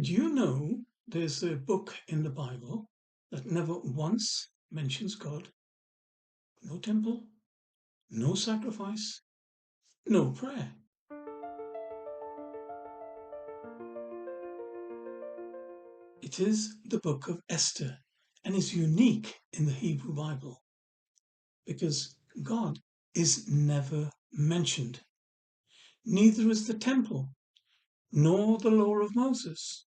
Did you know there's a book in the Bible that never once mentions God? No temple, no sacrifice, no prayer. It is the Book of Esther and is unique in the Hebrew Bible because God is never mentioned. Neither is the temple, nor the law of Moses.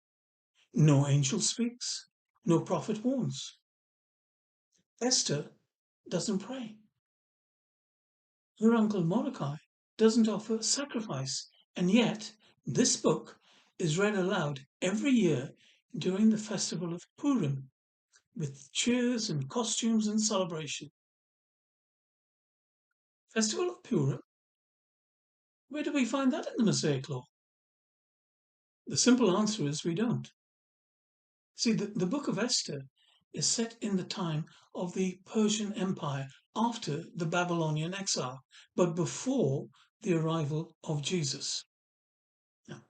No angel speaks, no prophet warns. Esther doesn't pray. Her uncle Mordecai doesn't offer sacrifice, and yet this book is read aloud every year during the festival of Purim, with cheers and costumes and celebration. Festival of Purim? Where do we find that in the Mosaic Law? The simple answer is we don't. See, the Book of Esther is set in the time of the Persian Empire after the Babylonian exile, but before the arrival of Jesus. Now,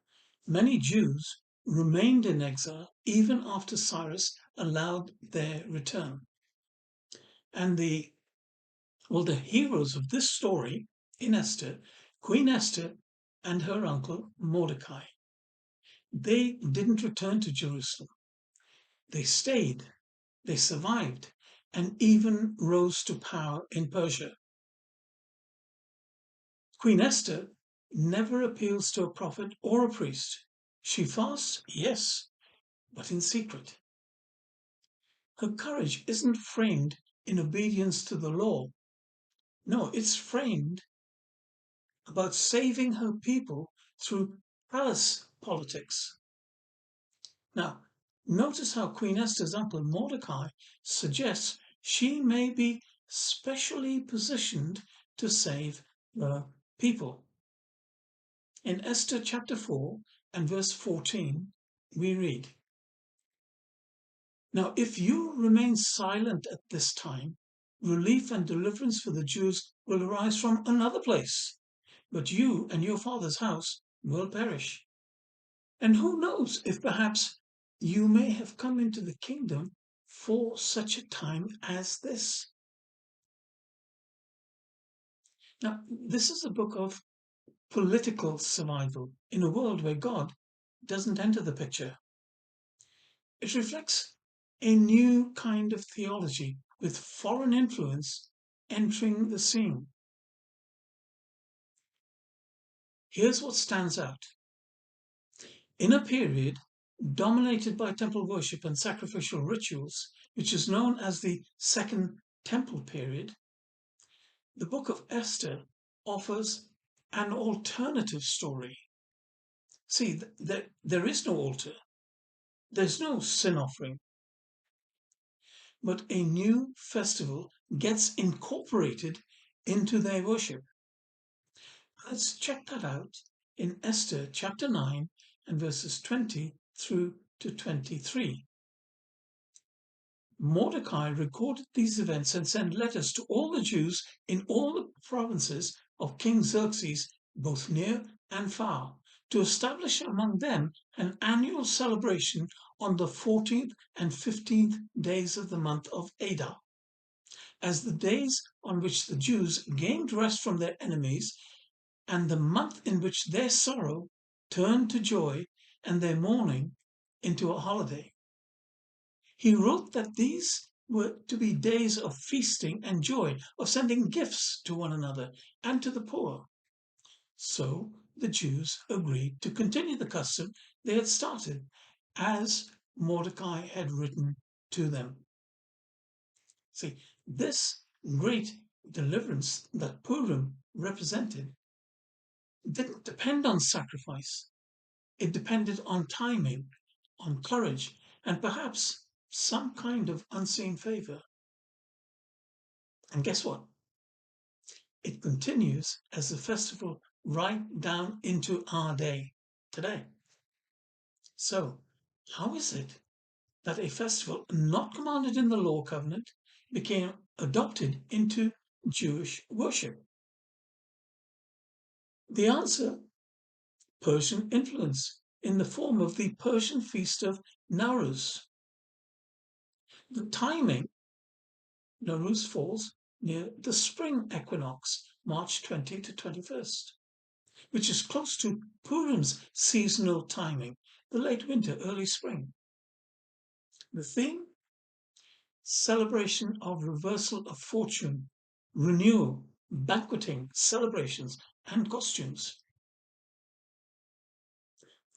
many Jews remained in exile even after Cyrus allowed their return. And the heroes of this story in Esther, Queen Esther and her uncle Mordecai, they didn't return to Jerusalem. They stayed, they survived, and even rose to power in Persia. Queen Esther never appeals to a prophet or a priest. She fasts, yes, but in secret. Her courage isn't framed in obedience to the law. No, it's framed about saving her people through palace politics. Now, notice how Queen Esther's uncle Mordecai suggests she may be specially positioned to save the people. In Esther chapter 4 and verse 14, we read, "Now if you remain silent at this time, relief and deliverance for the Jews will arise from another place, but you and your father's house will perish. And who knows if perhaps you may have come into the kingdom for such a time as this." Now, this is a book of political survival in a world where God doesn't enter the picture. It reflects a new kind of theology with foreign influence entering the scene. Here's what stands out. In a period dominated by temple worship and sacrificial rituals, which is known as the Second Temple period, the Book of Esther offers an alternative story. See, there is no altar, there's no sin offering, but a new festival gets incorporated into their worship. Let's check that out in Esther chapter 9 and verses 20 through to 23. Mordecai recorded these events and sent letters to all the Jews in all the provinces of King Xerxes, both near and far, to establish among them an annual celebration on the 14th and 15th days of the month of Adar, as the days on which the Jews gained rest from their enemies, and the month in which their sorrow turned to joy and their mourning into a holiday. He wrote that these were to be days of feasting and joy, of sending gifts to one another and to the poor. So the Jews agreed to continue the custom they had started, as Mordecai had written to them. See, this great deliverance that Purim represented didn't depend on sacrifice. It depended on timing, on courage, and perhaps some kind of unseen favor. And guess what? It continues as a festival right down into our day today. So, how is it that a festival not commanded in the law covenant became adopted into Jewish worship? The answer: Persian influence. in the form of the Persian feast of Nowruz. The timing, Nowruz falls near the spring equinox, March 20 to 21st, which is close to Purim's seasonal timing, the late winter, early spring. The theme, celebration of reversal of fortune, renewal, banqueting, celebrations, and costumes.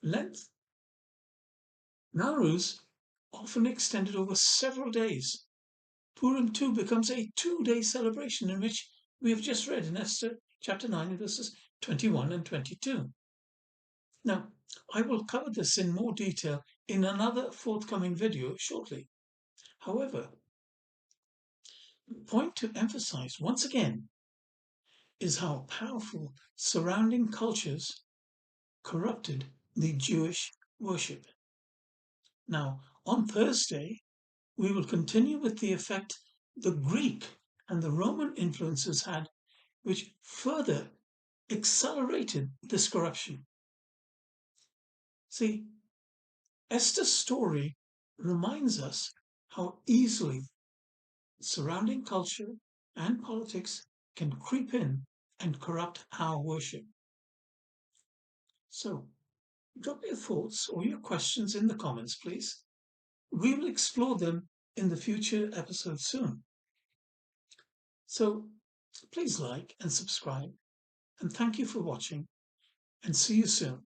Length, Nowruz often extended over several days. Purim too becomes a 2-day celebration in which we have just read in Esther chapter 9 verses 21 and 22. Now, I will cover this in more detail in another forthcoming video shortly. However, the point to emphasize once again is how powerful surrounding cultures corrupted the Jewish worship. Now, on Thursday, we will continue with the effect the Greek and the Roman influences had, which further accelerated this corruption. See, Esther's story reminds us how easily surrounding culture and politics can creep in and corrupt our worship. So, drop your thoughts or your questions in the comments, please. We will explore them in the future episodes soon. So, please like and subscribe, and thank you for watching, and see you soon.